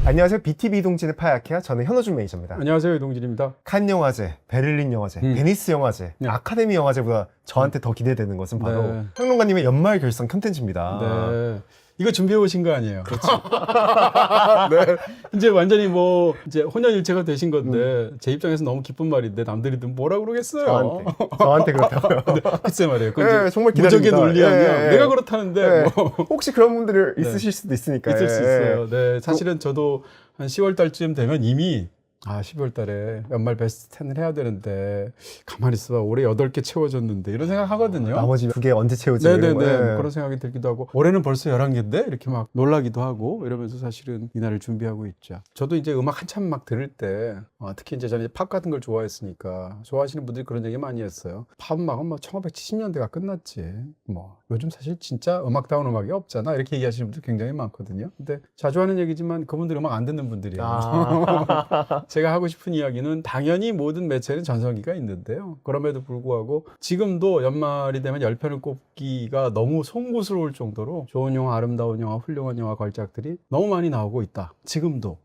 안녕하세요. BTV 이동진의 파야키야. 저는 현호준 매니저입니다. 안녕하세요, 이동진입니다. 칸 영화제, 베를린 영화제, 베니스 영화제, 네. 아카데미 영화제보다 저한테 더 기대되는 것은 바로 네. 평론가님의 연말 결선 컨텐츠입니다. 네. 이거 준비해 오신 거 아니에요? 그렇죠. 네. 이제 완전히 뭐 이제 혼연일체가 되신 건데 제 입장에서 너무 기쁜 말인데 남들이 뭐라 그러겠어요? 저한테 그렇다고요. 글쎄 말이에요. 네, 정말 무적의 기다립니다. 논리 아니야. 네. 내가 그렇다는데 네. 뭐 혹시 그런 분들이 있으실 수도 있으니까. 있을 수 있어요. 네. 사실은 저도 한 10월 달쯤 되면 이미 12월 달에 연말 베스트 10을 해야 되는데 가만히 있어봐. 올해 8개 채워졌는데 이런 생각 하거든요. 나머지 2개 언제 채우지? 네네네. 이런 거. 네. 그런 생각이 들기도 하고 올해는 벌써 11개인데 이렇게 막 놀라기도 하고 이러면서 사실은 이날을 준비하고 있죠. 저도 이제 음악 한참 막 들을 때 특히 이제 저는 팝 같은 걸 좋아했으니까 좋아하시는 분들이 그런 얘기 많이 했어요. 팝 음악은 뭐 1570년대가 끝났지. 뭐 요즘 사실 진짜 음악다운 음악이 없잖아. 이렇게 얘기하시는 분들 굉장히 많거든요. 근데 자주 하는 얘기지만 그분들 음악 안 듣는 분들이에요. 제가 하고 싶은 이야기는 당연히 모든 매체는 전성기가 있는데요. 그럼에도 불구하고 지금도 연말이 되면 10편을 꼽기가 너무 송구스러울 정도로 좋은 영화, 아름다운 영화, 훌륭한 영화 걸작들이 너무 많이 나오고 있다. 지금도.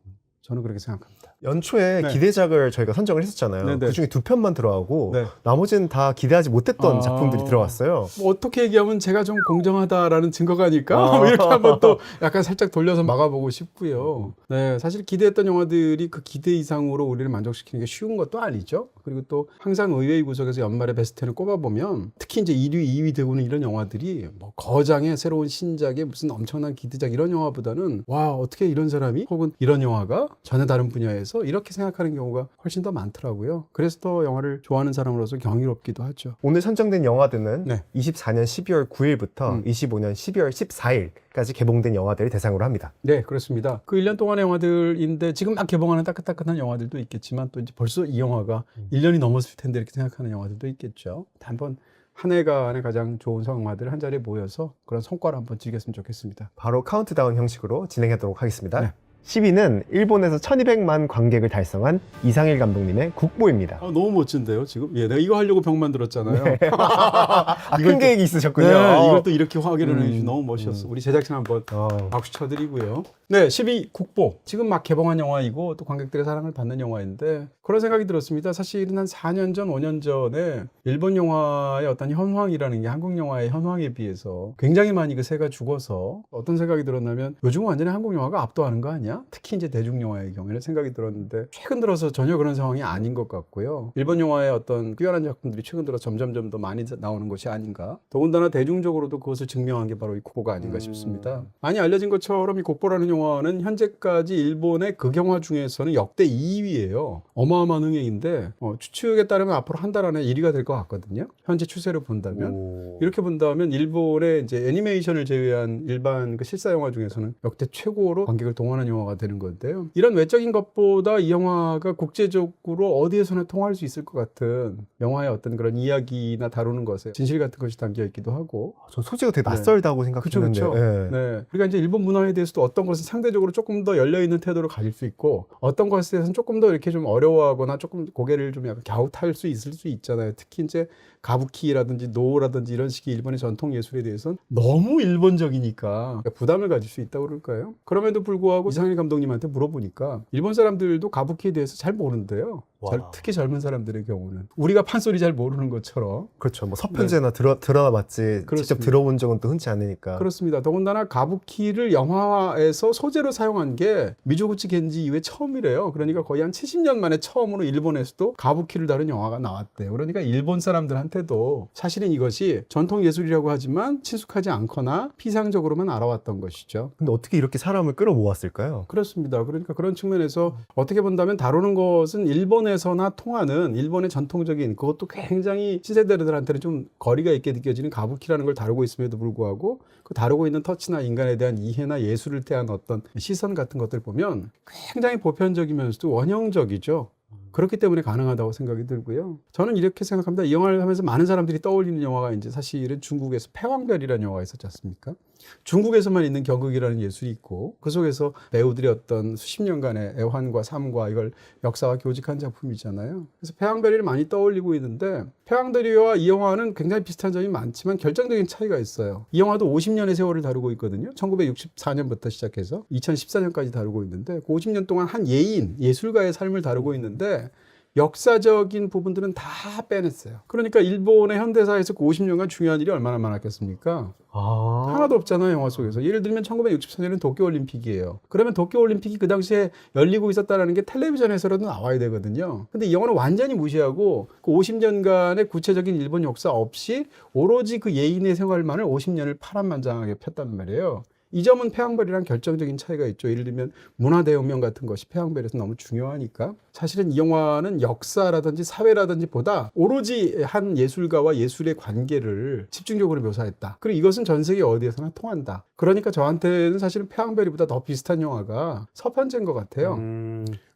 저는 그렇게 생각합니다. 연초에 네. 기대작을 저희가 선정을 했었잖아요. 네네. 그중에 2편만 들어가고 네. 나머지는 다 기대하지 못했던 작품들이 들어왔어요. 뭐 어떻게 얘기하면 제가 좀 공정하다라는 증거가 아닐까? 뭐 이렇게 한번 또 약간 살짝 돌려서 막아보고 싶고요. 네, 사실 기대했던 영화들이 그 기대 이상으로 우리를 만족시키는 게 쉬운 것도 아니죠. 그리고 또 항상 의외의 구석에서 연말에 베스트 10을 꼽아보면 특히 이제 1위, 2위 되고는 이런 영화들이 뭐 거장의 새로운 신작의 무슨 엄청난 기대작 이런 영화보다는 와, 어떻게 이런 사람이 혹은 이런 영화가 전혀 다른 분야에서 이렇게 생각하는 경우가 훨씬 더 많더라고요. 그래서 더 영화를 좋아하는 사람으로서 경이롭기도 하죠. 오늘 선정된 영화들은 네. 24년 12월 9일부터 25년 12월 14일까지 개봉된 영화들을 대상으로 합니다. 네, 그렇습니다. 그 1년 동안의 영화들인데 지금 막 개봉하는 따끈따끈한 영화들도 있겠지만 또 이제 벌써 이 영화가 1년이 넘었을 텐데 이렇게 생각하는 영화들도 있겠죠. 한번 한 해가 안에 가장 좋은 영화들 한 자리에 모여서 그런 성과를 한번 즐겼으면 좋겠습니다. 바로 카운트다운 형식으로 진행하도록 하겠습니다. 네. 10위는 일본에서 1200만 관객을 달성한 이상일 감독님의 국보입니다. 너무 멋진데요, 지금? 예, 내가 이거 하려고 병 만들었잖아요. 네. 큰 계획이 있으셨군요. 이걸 또 이렇게 확인을 해주시 너무 멋있었어. 우리 제작진 한번 어. 박수 쳐드리고요. 네, 10위 국보. 지금 막 개봉한 영화이고 또 관객들의 사랑을 받는 영화인데 그런 생각이 들었습니다. 사실은 한 4년 전, 5년 전에 일본 영화의 어떤 현황이라는 게 한국 영화의 현황에 비해서 굉장히 많이 그 새가 죽어서 어떤 생각이 들었냐면 요즘은 완전히 한국 영화가 압도하는 거 아니야? 특히 이제 대중 영화의 경우에는 생각이 들었는데 최근 들어서 전혀 그런 상황이 아닌 것 같고요. 일본 영화의 어떤 뛰어난 작품들이 최근 들어 점점 더 많이 나오는 것이 아닌가. 더군다나 대중적으로도 그것을 증명한 게 바로 이 국보가 아닌가 싶습니다. 많이 알려진 것처럼 이 국보라는 영화는 현재까지 일본의 극영화 중에서는 역대 2위예요. 어마어마한 흥행인데 추측에 따르면 앞으로 한 달 안에 1위가 될 것 같거든요. 현재 추세를 본다면. 이렇게 본다면 일본의 이제 애니메이션을 제외한 일반 그 실사 영화 중에서는 역대 최고로 관객을 동원한 영화가 되는 건데요. 이런 외적인 것보다 이 영화가 국제적으로 어디에서나 통할 수 있을 것 같은 영화의 어떤 그런 이야기나 다루는 것에 진실 같은 것이 담겨 있기도 하고. 전 소재가 되게 낯설다고 생각했는데. 그렇죠. 네. 네. 우리가 이제 일본 문화에 대해서도 어떤 것은 상대적으로 조금 더 열려 있는 태도를 가질 수 있고 어떤 것에 대해서는 조금 더 이렇게 좀 어려워하거나 조금 고개를 좀 약간 갸웃할 수 있을 수 있잖아요. 특히 이제 가부키라든지 노라든지 이런 식의 일본의 전통 예술에 대해서는 너무 일본적이니까 부담을 가질 수 있다고 그럴까요? 그럼에도 불구하고 이상일 감독님한테 물어보니까 일본 사람들도 가부키에 대해서 잘 모른대요. 특히 젊은 사람들의 경우는 우리가 판소리 잘 모르는 것처럼. 그렇죠. 뭐 서편제나 드러나봤지 직접 들어본 적은 또 흔치 않으니까. 그렇습니다. 더군다나 가부키를 영화에서 소재로 사용한 게 미조구치 겐지 이후에 처음이래요. 그러니까 거의 한 70년 만에 처음으로 일본에서도 가부키를 다룬 영화가 나왔대요. 그러니까 일본 사람들한테도 사실은 이것이 전통 예술이라고 하지만 친숙하지 않거나 피상적으로만 알아왔던 것이죠. 근데 어떻게 이렇게 사람을 끌어모았을까요? 그렇습니다. 그러니까 그런 측면에서 어떻게 본다면 다루는 것은 일본에서나 통하는 일본의 전통적인 그것도 굉장히 신세대들한테는 좀 거리가 있게 느껴지는 가부키라는 걸 다루고 있음에도 불구하고 그 다루고 있는 터치나 인간에 대한 이해나 예술을 대한 어떤 시선 같은 것들 보면 굉장히 보편적이면서도 원형적이죠. 그렇기 때문에 가능하다고 생각이 들고요. 저는 이렇게 생각합니다. 이 영화를 하면서 많은 사람들이 떠올리는 영화가 이제 사실은 중국에서 패왕별이라는 영화가 있었지 않습니까? 중국에서만 있는 경극이라는 예술이 있고 그 속에서 배우들이 어떤 수십 년간의 애환과 삶과 이걸 역사와 교직한 작품이잖아요. 그래서 패왕별이를 많이 떠올리고 있는데 패왕별이와 이 영화는 굉장히 비슷한 점이 많지만 결정적인 차이가 있어요. 이 영화도 50년의 세월을 다루고 있거든요. 1964년부터 시작해서 2014년까지 다루고 있는데 그 50년 동안 한 예술가의 삶을 다루고 있는데 역사적인 부분들은 다 빼냈어요. 그러니까 일본의 현대사에서 그 50년간 중요한 일이 얼마나 많았겠습니까? 하나도 없잖아요, 영화 속에서. 예를 들면 1964년은 도쿄올림픽이에요. 그러면 도쿄올림픽이 그 당시에 열리고 있었다는 게 텔레비전에서라도 나와야 되거든요. 근데 이 영화는 완전히 무시하고 그 50년간의 구체적인 일본 역사 없이 오로지 그 예인의 생활만을 50년을 파란만장하게 폈단 말이에요. 이 점은 패왕별이랑 결정적인 차이가 있죠. 예를 들면 문화대혁명 같은 것이 패왕별에서 너무 중요하니까. 사실은 이 영화는 역사라든지 사회라든지 보다 오로지 한 예술가와 예술의 관계를 집중적으로 묘사했다. 그리고 이것은 전 세계 어디에서나 통한다. 그러니까 저한테는 사실은 패왕별이보다 더 비슷한 영화가 서편제인 것 같아요.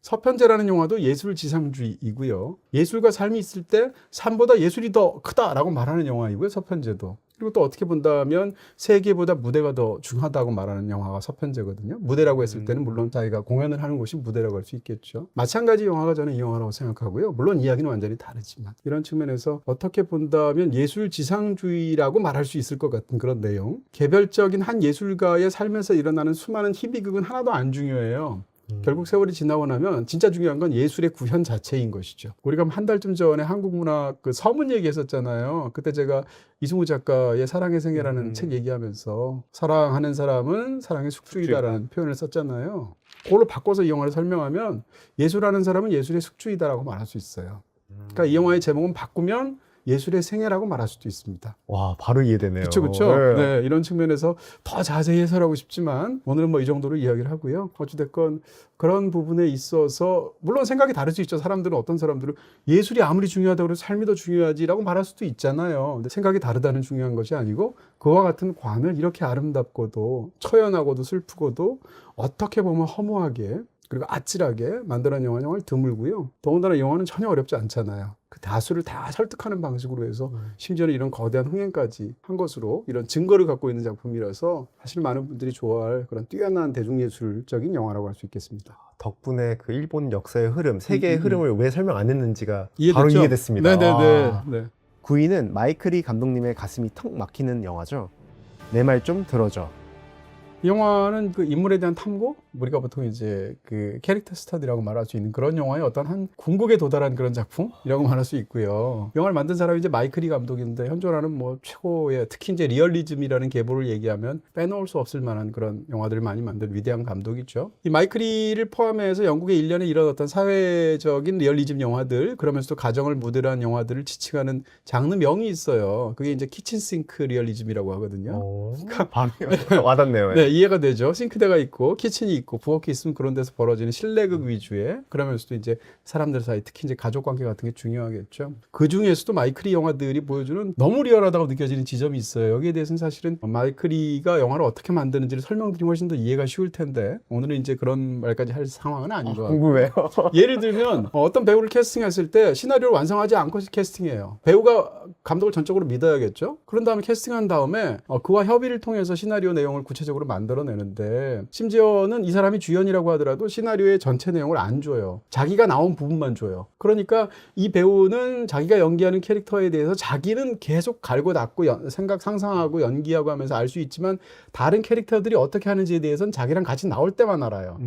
서편제라는 영화도 예술 지상주의이고요. 예술과 삶이 있을 때 삶보다 예술이 더 크다라고 말하는 영화이고요. 서편제도. 그리고 또 어떻게 본다면 세계보다 무대가 더 중요하다고 말하는 영화가 서편제거든요. 무대라고 했을 때는 물론 자기가 공연을 하는 곳이 무대라고 할 수 있겠죠. 마찬가지 영화가 저는 이 영화라고 생각하고요. 물론 이야기는 완전히 다르지만 이런 측면에서 어떻게 본다면 예술 지상주의라고 말할 수 있을 것 같은 그런 내용. 개별적인 한 예술가의 삶에서 일어나는 수많은 희비극은 하나도 안 중요해요. 결국 세월이 지나고 나면 진짜 중요한 건 예술의 구현 자체인 것이죠. 우리가 한 달쯤 전에 한국문학 그 서문 얘기했었잖아요. 그때 제가 이승우 작가의 사랑의 생애라는 책 얘기하면서 사랑하는 사람은 사랑의 숙주이다라는 표현을 썼잖아요. 그걸로 바꿔서 이 영화를 설명하면 예술하는 사람은 예술의 숙주이다라고 말할 수 있어요. 그러니까 이 영화의 제목은 바꾸면 예술의 생애라고 말할 수도 있습니다. 와, 바로 이해되네요. 그렇죠. 네, 이런 측면에서 더 자세히 해설하고 싶지만 오늘은 뭐 이 정도로 이야기를 하고요. 어찌됐건 그런 부분에 있어서 물론 생각이 다를 수 있죠. 사람들은 어떤 사람들은 예술이 아무리 중요하다고 해서 삶이 더 중요하지라고 말할 수도 있잖아요. 근데 생각이 다르다는 중요한 것이 아니고 그와 같은 관을 이렇게 아름답고도 처연하고도 슬프고도 어떻게 보면 허무하게 그리고 아찔하게 만들어낸 영화를 드물고요. 더군다나 영화는 전혀 어렵지 않잖아요. 그 다수를 다 설득하는 방식으로 해서 심지어는 이런 거대한 흥행까지 한 것으로 이런 증거를 갖고 있는 작품이라서 사실 많은 분들이 좋아할 그런 뛰어난 대중예술적인 영화라고 할 수 있겠습니다. 덕분에 그 일본 역사의 흐름, 세계의 흐름을 왜 설명 안 했는지가 이해됐죠? 바로 이해됐습니다. 네네네. 네. 9위는 마이클 리 감독님의 가슴이 턱 막히는 영화죠. 내 말 좀 들어줘. 이 영화는 그 인물에 대한 탐구? 우리가 보통 이제 그 캐릭터 스터디라고 말할 수 있는 그런 영화의 어떤 한 궁극에 도달한 그런 작품이라고 말할 수 있고요. 영화를 만든 사람이 이제 마이클 리 감독인데 현존하는 뭐 최고의 특히 이제 리얼리즘이라는 계보를 얘기하면 빼놓을 수 없을 만한 그런 영화들을 많이 만든 위대한 감독이죠. 이 마이클 리를 포함해서 영국의 일련의 이런 어떤 사회적인 리얼리즘 영화들 그러면서도 가정을 무대로 한 영화들을 지칭하는 장르명이 있어요. 그게 이제 키친싱크 리얼리즘이라고 하거든요. 와닿네요. 네, 이해가 되죠. 싱크대가 있고 키친이 있고 부엌이 있으면 그런 데서 벌어지는 실내극 위주의 그러면서도 이제 사람들 사이 특히 이제 가족 관계 같은 게 중요하겠죠. 그 중에서도 마이클 리 영화들이 보여주는 너무 리얼하다고 느껴지는 지점이 있어요. 여기에 대해서는 사실은 마이클 리가 영화를 어떻게 만드는지를 설명드리면 훨씬 더 이해가 쉬울 텐데 오늘은 이제 그런 말까지 할 상황은 아닌 것 같고 궁금해요. 예를 들면 어떤 배우를 캐스팅했을 때 시나리오를 완성하지 않고 캐스팅해요. 배우가 감독을 전적으로 믿어야겠죠. 그런 다음에 캐스팅한 다음에 그와 협의를 통해서 시나리오 내용을 구체적으로 만들어내는데 심지어는 이 사람이 주연이라고 하더라도 시나리오의 전체 내용을 안 줘요. 자기가 나온 부분만 줘요. 그러니까 이 배우는 자기가 연기하는 캐릭터에 대해서 자기는 계속 갈고 닦고 상상하고 연기하고 하면서 알 수 있지만 다른 캐릭터들이 어떻게 하는지에 대해서는 자기랑 같이 나올 때만 알아요.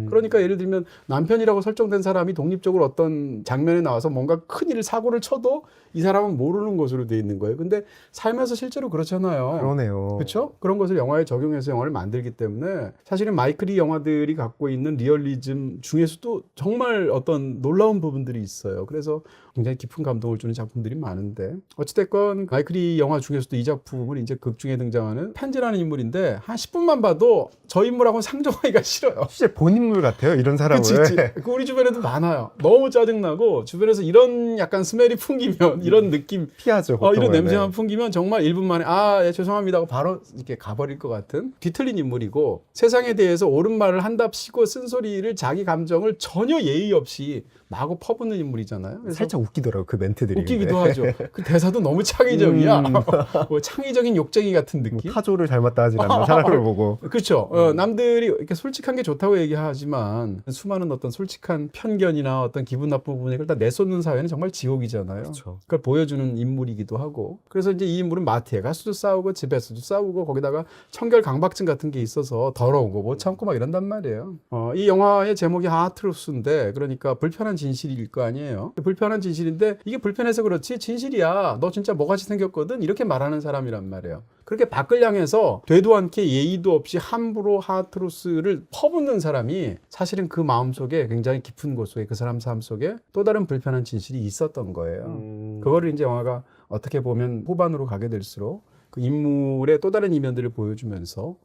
그러니까 예를 들면 남편이라고 설정된 사람이 독립적으로 어떤 장면에 나와서 뭔가 큰일 사고를 쳐도 이 사람은 모르는 것으로 돼 있는 거예요. 근데 삶에서 실제로 그렇잖아요. 그러네요. 그렇죠? 그런 것을 영화에 적용해서 영화를 만들기 때문에 사실은 마이클 리 영화들이 갖고 있는 리얼리즘 중에서도 정말 어떤 놀라운 부분들이 있어요. 그래서 굉장히 깊은 감동을 주는 작품들이 많은데 어찌됐건 마이클 리 영화 중에서도 이 작품은 이제 극 중에 등장하는 펜지라는 인물인데 한 10분만 봐도 저 인물하고는 상종하기가 싫어요. 진짜 본인물 같아요, 이런 사람은. 그치. 우리 주변에도 많아요. 너무 짜증나고 주변에서 이런 약간 스멜이 풍기면 이런 느낌 피하죠. 이런 보통은. 냄새만 풍기면 정말 1분 만에 예, 죄송합니다 하고 바로 이렇게 가버릴 것 같은 뒤틀린 인물이고 세상에 대해서 옳은 말을 한답시고 쓴소리를 자기 감정을 전혀 예의 없이 마구 퍼붓는 인물이잖아요. 그래서 살짝 웃기더라고요, 그 멘트들이. 웃기기도 근데. 하죠. 그 대사도 너무 창의적이야. 뭐 창의적인 욕쟁이 같은 느낌. 타조를 닮았다 하진 않나, 사람을 보고. 그렇죠. 남들이 이렇게 솔직한 게 좋다고 얘기하지만 수많은 어떤 솔직한 편견이나 어떤 기분 나쁜 부분을 다 내쏟는 사회는 정말 지옥이잖아요. 그렇죠. 그걸 보여주는 인물이기도 하고. 그래서 이제 이 인물은 마트에 가서도 싸우고 집에서도 싸우고 거기다가 청결 강박증 같은 게 있어서 더러운 거 못 참고 막 이런단 말이에요. 이 영화의 제목이 하트루스인데 그러니까 불편한 진실일 거 아니에요. 불편한 진실인데 이게 불편해서 그렇지 진실이야. 너 진짜 뭐같이 생겼거든. 이렇게 말하는 사람이란 말이에요. 그렇게 밖을 향해서 되도 않게 예의도 없이 함부로 하트루스를 퍼붓는 사람이 사실은 그 마음속에 굉장히 깊은 곳 속에 그 사람 삶 속에 또 다른 불편한 진실이 있었던 거예요. 그거를 이제 영화가 어떻게 보면 후반으로 가게 될수록 그 인물의 또 다른 이면들을 보여주면서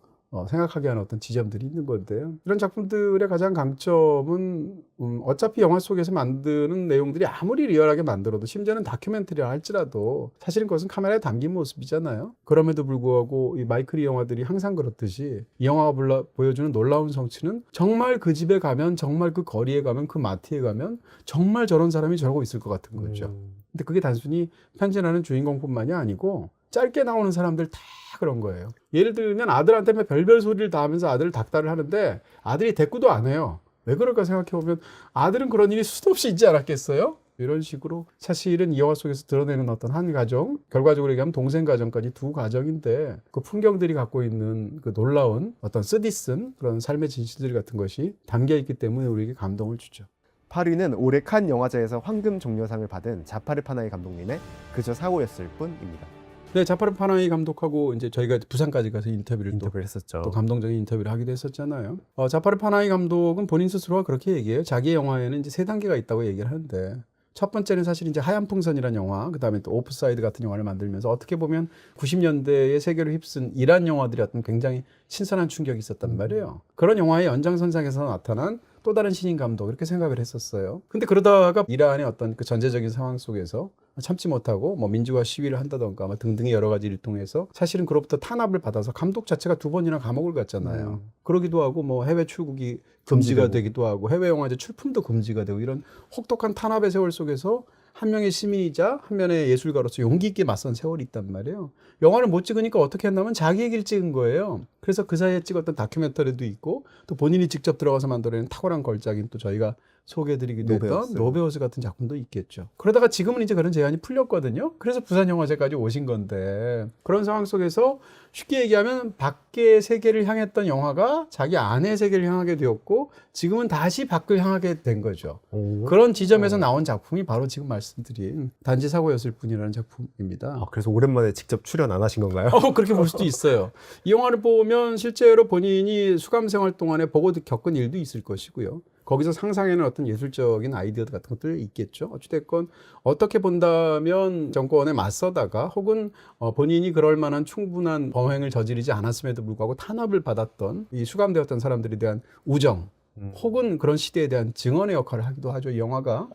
생각하게 하는 어떤 지점들이 있는 건데요. 이런 작품들의 가장 강점은 어차피 영화 속에서 만드는 내용들이 아무리 리얼하게 만들어도 심지어는 다큐멘터리라 할지라도 사실은 그것은 카메라에 담긴 모습이잖아요. 그럼에도 불구하고 이 마이클 이 영화들이 항상 그렇듯이 이 영화가 보여주는 놀라운 성취는 정말 그 집에 가면 정말 그 거리에 가면 그 마트에 가면 정말 저런 사람이 저러고 있을 것 같은 거죠. 근데 그게 단순히 편지라는 주인공뿐만이 아니고 짧게 나오는 사람들 다 그런 거예요. 예를 들면 아들한테 별별 소리를 다 하면서 아들을 닥달을 하는데 아들이 대꾸도 안 해요. 왜 그럴까 생각해보면 아들은 그런 일이 수도 없이 있지 않았겠어요? 이런 식으로 사실은 이 영화 속에서 드러내는 어떤 한 가정, 결과적으로 얘기하면 동생 가정까지 두 가정인데 그 풍경들이 갖고 있는 그 놀라운 어떤 쓰디쓴 그런 삶의 진실들 같은 것이 담겨있기 때문에 우리에게 감동을 주죠. 8위는 올해 칸 영화제에서 황금 종려상을 받은 자파르 파나히 감독님의 그저 사고였을 뿐입니다. 네, 자파르 파나히 감독하고 이제 저희가 부산까지 가서 인터뷰를 했었죠. 또 감동적인 인터뷰를 하기도 했었잖아요. 자파르 파나히 감독은 본인 스스로가 그렇게 얘기해요. 자기 영화에는 이제 3단계가 있다고 얘기를 하는데 첫 번째는 사실 이제 하얀 풍선이라는 영화, 그 다음에 또 오프사이드 같은 영화를 만들면서 어떻게 보면 90년대의 세계를 휩쓴 이란 영화들이 어떤 굉장히 신선한 충격이 있었단 말이에요. 그런 영화의 연장선상에서 나타난 또 다른 신인 감독 이렇게 생각을 했었어요. 근데 그러다가 이란의 어떤 그 전제적인 상황 속에서 참지 못하고 뭐 민주화 시위를 한다던가 뭐 등등의 여러 가지 일을 통해서 사실은 그로부터 탄압을 받아서 감독 자체가 2번이나 감옥을 갔잖아요. 그러기도 하고 뭐 해외 출국이 금지가 되기도 하고 해외 영화제 출품도 금지가 되고 이런 혹독한 탄압의 세월 속에서 한 명의 시민이자 한 명의 예술가로서 용기 있게 맞선 세월이 있단 말이에요. 영화를 못 찍으니까 어떻게 했냐면 자기 얘기를 찍은 거예요. 그래서 그 사이에 찍었던 다큐멘터리도 있고 또 본인이 직접 들어가서 만들어낸 탁월한 걸작인 또 저희가 소개해드리기도 했던 노베우스 같은 작품도 있겠죠. 그러다가 지금은 이제 그런 제한이 풀렸거든요. 그래서 부산영화제까지 오신 건데 그런 상황 속에서 쉽게 얘기하면 밖의 세계를 향했던 영화가 자기 안의 세계를 향하게 되었고 지금은 다시 밖을 향하게 된 거죠. 그런 지점에서 나온 작품이 바로 지금 말씀드린 단지 사고였을 뿐이라는 작품입니다. 그래서 오랜만에 직접 출연 안 하신 건가요? 그렇게 볼 수도 있어요. 이 영화를 보면 실제로 본인이 수감 생활 동안에 보고 겪은 일도 있을 것이고요. 거기서 상상해낸 어떤 예술적인 아이디어 같은 것들이 있겠죠. 어찌됐건 어떻게 본다면 정권에 맞서다가 혹은 본인이 그럴 만한 충분한 범행을 저지르지 않았음에도 불구하고 탄압을 받았던 이 수감되었던 사람들에 대한 우정 혹은 그런 시대에 대한 증언의 역할을 하기도 하죠. 이 영화가.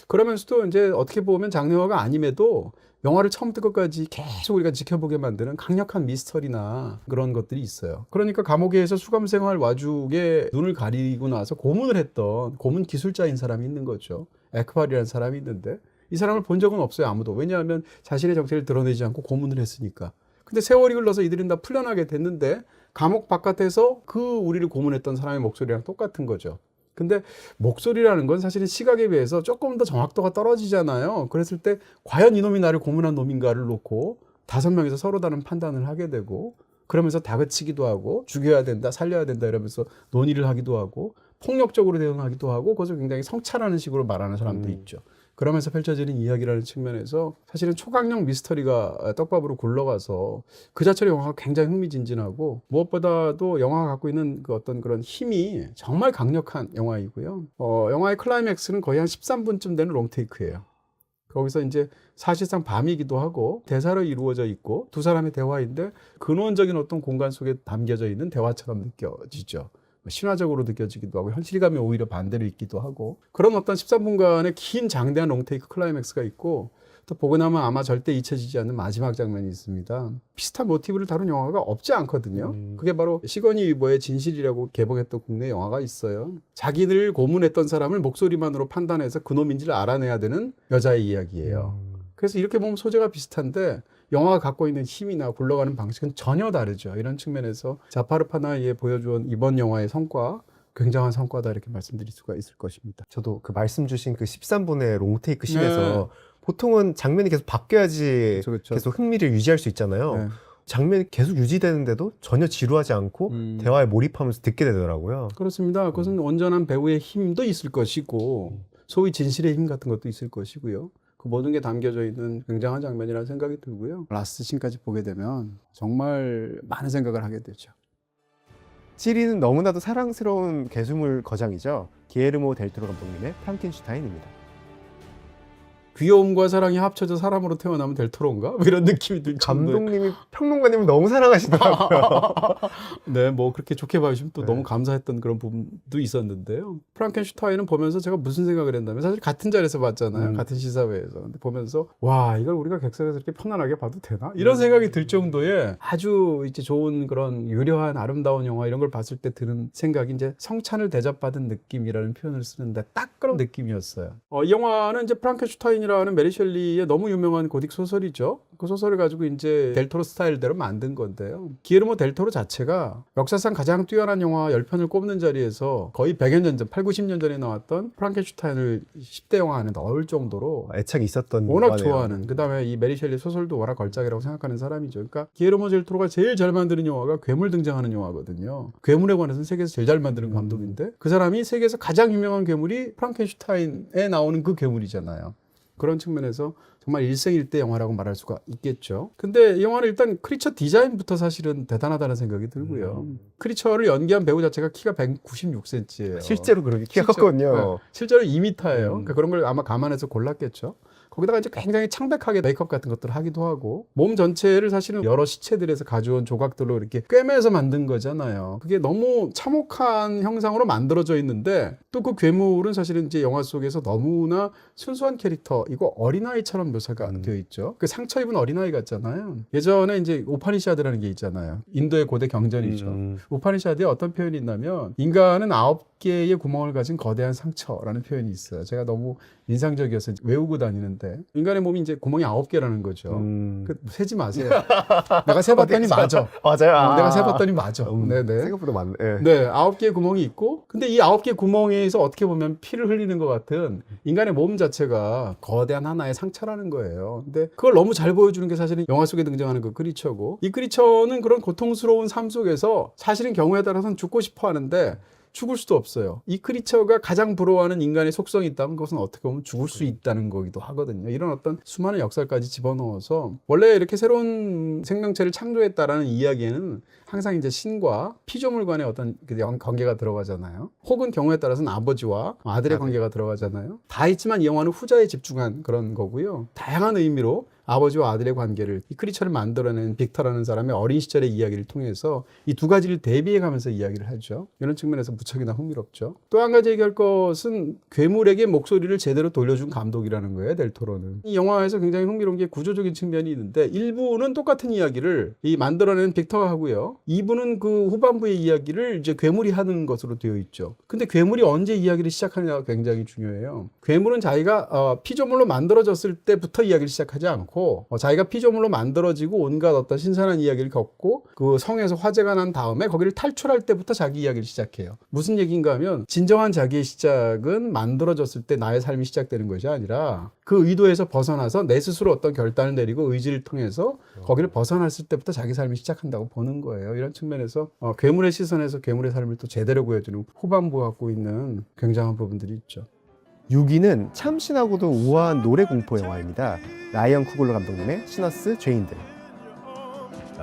그러면서도 이제 어떻게 보면 장르화가 아님에도 영화를 처음부터 끝까지 계속 우리가 지켜보게 만드는 강력한 미스터리나 그런 것들이 있어요. 그러니까 감옥에서 수감생활 와중에 눈을 가리고 나서 고문을 했던 고문 기술자인 사람이 있는 거죠. 에크발이라는 사람이 있는데 이 사람을 본 적은 없어요. 아무도. 왜냐하면 자신의 정체를 드러내지 않고 고문을 했으니까. 근데 세월이 흘러서 이들은 다 풀려나게 됐는데 감옥 바깥에서 그 우리를 고문했던 사람의 목소리랑 똑같은 거죠. 근데 목소리라는 건 사실은 시각에 비해서 조금 더 정확도가 떨어지잖아요. 그랬을 때 과연 이놈이 나를 고문한 놈인가를 놓고 5명이서 서로 다른 판단을 하게 되고 그러면서 다그치기도 하고 죽여야 된다, 살려야 된다 이러면서 논의를 하기도 하고 폭력적으로 대응하기도 하고 그것을 굉장히 성찰하는 식으로 말하는 사람도 있죠. 그러면서 펼쳐지는 이야기라는 측면에서 사실은 초강력 미스터리가 떡밥으로 굴러가서 그 자체로 영화가 굉장히 흥미진진하고 무엇보다도 영화가 갖고 있는 그 어떤 그런 힘이 정말 강력한 영화이고요. 영화의 클라이맥스는 거의 한 13분쯤 되는 롱테이크예요. 거기서 이제 사실상 밤이기도 하고 대사로 이루어져 있고 두 사람의 대화인데 근원적인 어떤 공간 속에 담겨져 있는 대화처럼 느껴지죠. 신화적으로 느껴지기도 하고 현실감이 오히려 반대로 있기도 하고 그런 어떤 13분간의 긴 장대한 롱테이크 클라이맥스가 있고 또 보고 나면 아마 절대 잊혀지지 않는 마지막 장면이 있습니다. 비슷한 모티브를 다룬 영화가 없지 않거든요. 그게 바로 시거니 위버의 진실이라고 개봉했던 국내 영화가 있어요. 자기를 고문했던 사람을 목소리만으로 판단해서 그놈인지를 알아내야 되는 여자의 이야기예요. 그래서 이렇게 보면 소재가 비슷한데 영화가 갖고 있는 힘이나 굴러가는 방식은 전혀 다르죠. 이런 측면에서 자파르 파나이에 보여준 이번 영화의 성과, 굉장한 성과다 이렇게 말씀드릴 수가 있을 것입니다. 저도 그 말씀 주신 그 13분의 롱테이크 씬에서 보통은 장면이 계속 바뀌어야지 그렇죠. 계속 흥미를 유지할 수 있잖아요. 네. 장면이 계속 유지되는데도 전혀 지루하지 않고 대화에 몰입하면서 듣게 되더라고요. 그렇습니다. 그것은 온전한 배우의 힘도 있을 것이고 소위 진실의 힘 같은 것도 있을 것이고요. 그 모든 게 담겨져 있는 굉장한 장면이라는 생각이 들고요. 라스트 씬까지 보게 되면 정말 많은 생각을 하게 되죠. 시리는 너무나도 사랑스러운 개수물 거장이죠. 기에르모 델토로 감독님의 프랑켄슈타인입니다. 귀여움과 사랑이 합쳐져 사람으로 태어나면 델토로인가? 뭐 이런 느낌이 들 정도의. 감독님이 평론가님을 너무 사랑하시더라고요. 네, 뭐 그렇게 좋게 봐주시면 또 네. 너무 감사했던 그런 부분도 있었는데요. 프랑켄슈타인은 보면서 제가 무슨 생각을 했냐면 사실 같은 자리에서 봤잖아요. 같은 시사회에서. 근데 보면서 와, 이걸 우리가 객석에서 이렇게 편안하게 봐도 되나? 이런 생각이 들 정도의 아주 이제 좋은 그런 유려한 아름다운 영화 이런 걸 봤을 때 드는 생각이 이제 성찬을 대접받은 느낌이라는 표현을 쓰는데 딱 그런 느낌이었어요. 이 영화는 이제 프랑켄슈타인이라는 메리 셸리의 너무 유명한 고딕 소설이죠. 그 소설을 가지고 이제 델토로 스타일대로 만든 건데요. 기에르모 델토로 자체가 역사상 가장 뛰어난 영화 10편을 꼽는 자리에서 거의 100여 년 전, 8, 90년 전에 나왔던 프랑켄슈타인을 10대 영화 안에 넣을 정도로 애착이 있었던 워낙 영화네요. 좋아하는, 그 다음에 이 메리 셸리 소설도 워낙 걸작이라고 생각하는 사람이죠. 그러니까 기에르모 델토로가 제일 잘 만드는 영화가 괴물 등장하는 영화거든요. 괴물에 관해서는 세계에서 제일 잘 만드는 감독인데 그 사람이 세계에서 가장 유명한 괴물이 프랑켄슈타인에 나오는 그 괴물이잖아요. 그런 측면에서 정말 일생일대 영화라고 말할 수가 있겠죠. 근데 이 영화는 일단 크리처 디자인부터 사실은 대단하다는 생각이 들고요. 크리처를 연기한 배우 자체가 키가 196cm예요. 실제로 그렇게 키가 컸거든요. 실제로 2m예요. 그러니까 그런 걸 아마 감안해서 골랐겠죠. 거기다가 이제 굉장히 창백하게 메이크업 같은 것들을 하기도 하고 몸 전체를 사실은 여러 시체들에서 가져온 조각들로 이렇게 꿰매서 만든 거잖아요. 그게 너무 참혹한 형상으로 만들어져 있는데 또 그 괴물은 사실은 이제 영화 속에서 너무나 순수한 캐릭터이고 어린아이처럼 묘사가 되어 있죠. 그 상처 입은 어린아이 같잖아요. 예전에 이제 우파니샤드라는 게 있잖아요. 인도의 고대 경전이죠. 우파니샤드에 어떤 표현이 있냐면 인간은 9개의 구멍을 가진 거대한 상처라는 표현이 있어요. 제가 너무 인상적이어서 외우고 다니는데 인간의 몸이 이제 구멍이 9개라는 거죠. 그 세지 마세요. 내가 세봤더니 맞아. 맞아요. 내가 세봤더니 맞아. 네네. 생각보다 많네. 네, 9개의 구멍이 있고, 근데 이 9개의 구멍에서 어떻게 보면 피를 흘리는 것 같은 인간의 몸 자체가 거대한 하나의 상처라는 거예요. 근데 그걸 너무 잘 보여주는 게 사실은 영화 속에 등장하는 그 크리처고, 이 크리처는 그런 고통스러운 삶 속에서 사실은 경우에 따라서는 죽고 싶어 하는데 죽을 수도 없어요. 이 크리처가 가장 부러워하는 인간의 속성이 있다면 그것은 어떻게 보면 죽을 수 있다는 거기도 하거든요. 이런 어떤 수많은 역사까지 집어넣어서 원래 이렇게 새로운 생명체를 창조했다라는 이야기에는 항상 이제 신과 피조물 간의 어떤 관계가 들어가잖아요. 혹은 경우에 따라서는 아버지와 아들의 관계가 들어가잖아요. 다 있지만 이 영화는 후자에 집중한 그런 거고요. 다양한 의미로 아버지와 아들의 관계를 이 크리처를 만들어낸 빅터라는 사람의 어린 시절의 이야기를 통해서 이 두 가지를 대비해 가면서 이야기를 하죠. 이런 측면에서 무척이나 흥미롭죠. 또 한 가지 얘기할 것은 괴물에게 목소리를 제대로 돌려준 감독이라는 거예요. 델토로는. 이 영화에서 굉장히 흥미로운 게 구조적인 측면이 있는데 1부는 똑같은 이야기를 이 만들어낸 빅터가 하고요. 2부는 그 후반부의 이야기를 이제 괴물이 하는 것으로 되어 있죠. 근데 괴물이 언제 이야기를 시작하느냐가 굉장히 중요해요. 괴물은 자기가 피조물로 만들어졌을 때부터 이야기를 시작하지 않고 자기가 피조물로 만들어지고 온갖 어떤 신선한 이야기를 겪고 그 성에서 화재가 난 다음에 거기를 탈출할 때부터 자기 이야기를 시작해요. 무슨 얘기인가 하면 진정한 자기의 시작은 만들어졌을 때 나의 삶이 시작되는 것이 아니라 그 의도에서 벗어나서 내 스스로 어떤 결단을 내리고 의지를 통해서 거기를 벗어났을 때부터 자기 삶이 시작한다고 보는 거예요. 이런 측면에서 괴물의 시선에서 괴물의 삶을 또 제대로 보여주는 후반부가 갖고 있는 굉장한 부분들이 있죠. 6위는 참신하고도 우아한 노래 공포 영화입니다. 라이언 쿠글러 감독님의 시너스 죄인들.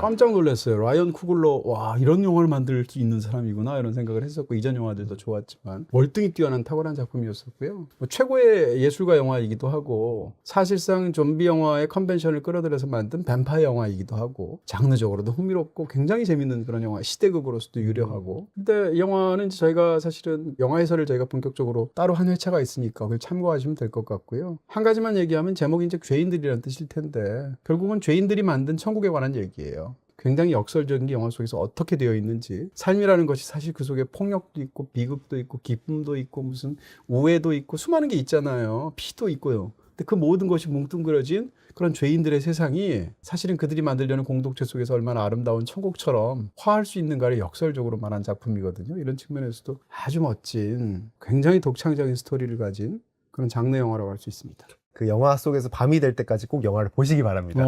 깜짝 놀랐어요. 라이언 쿠글러, 와, 이런 영화를 만들 수 있는 사람이구나 이런 생각을 했었고, 이전 영화들도 좋았지만 월등히 뛰어난 탁월한 작품이었었고요. 뭐 최고의 예술가 영화이기도 하고, 사실상 좀비 영화의 컨벤션을 끌어들여서 만든 뱀파이어 영화이기도 하고, 장르적으로도 흥미롭고 굉장히 재밌는 그런 영화, 시대극으로서도 유려하고. 근데 이 영화는 저희가 사실은 영화 해설을 저희가 본격적으로 따로 한 회차가 있으니까 그걸 참고하시면 될 것 같고요. 한 가지만 얘기하면 제목이 이제 죄인들이라는 뜻일 텐데, 결국은 죄인들이 만든 천국에 관한 얘기예요. 굉장히 역설적인 게 영화 속에서 어떻게 되어 있는지, 삶이라는 것이 사실 그 속에 폭력도 있고 비극도 있고 기쁨도 있고 무슨 우애도 있고 수많은 게 있잖아요. 피도 있고요. 근데 그 모든 것이 뭉뚱그려진 그런 죄인들의 세상이 사실은 그들이 만들려는 공동체 속에서 얼마나 아름다운 천국처럼 화할 수 있는가를 역설적으로 말한 작품이거든요. 이런 측면에서도 아주 멋진, 굉장히 독창적인 스토리를 가진 그런 장르 영화라고 할 수 있습니다. 그 영화 속에서 밤이 될 때까지 꼭 영화를 보시기 바랍니다.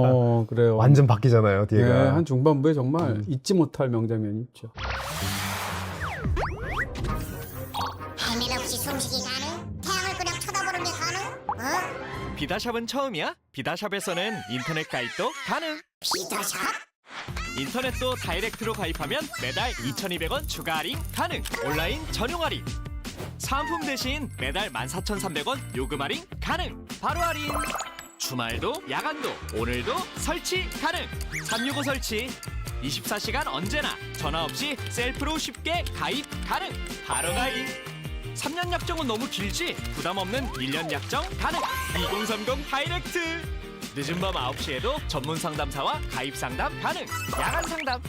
그래요. 완전 바뀌잖아요, 뒤에가. 네, 한 중반부에 정말 잊지 못할 명장면이 있죠. 헬멧 없이 숨쉬기 가능? 태양을 그냥 쳐다보는 게 가능? 비다샵은 처음이야? 비다샵에서는 인터넷 가입도 가능. 비더샵? 인터넷도 다이렉트로 가입하면 매달 2,200원 추가 할인 가능. 온라인 전용 할인. 상품 대신 매달 14,300원 요금 할인 가능. 바로 할인. 주말도 야간도 오늘도 설치 가능. 365 설치. 24시간 언제나 전화 없이 셀프로 쉽게 가입 가능. 바로 가입. 3년 약정은 너무 길지? 부담 없는 1년 약정 가능. 2030 다이렉트. 늦은 밤 9시에도 전문 상담사와 가입 상담 가능. 야간 상담.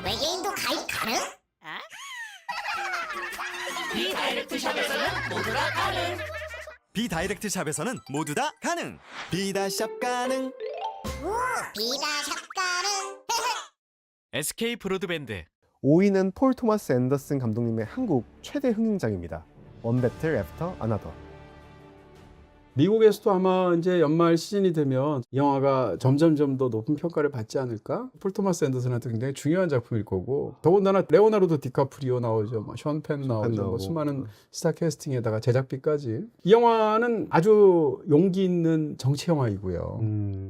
외계인도 가입 가능? 비다이렉트 샵에서는 모두 다 가능. 비다이렉트 샵에서는 모두 다 가능. 비다샵 가능. 비더샵 가능? SK 브로드밴드. 5위는 폴 토마스 앤더슨 감독님의 한국 최대 흥행작입니다. One Battle After Another. 미국에서도 아마 이제 연말 시즌이 되면 이 영화가 점점점 더 높은 평가를 받지 않을까? 폴 토마스 앤더슨한테 굉장히 중요한 작품일 거고, 더군다나 레오나르도 디카프리오 나오죠, 뭐 션 펜 나오죠, 뭐 수많은 스타 캐스팅에다가 제작비까지. 이 영화는 아주 용기 있는 정치 영화이고요.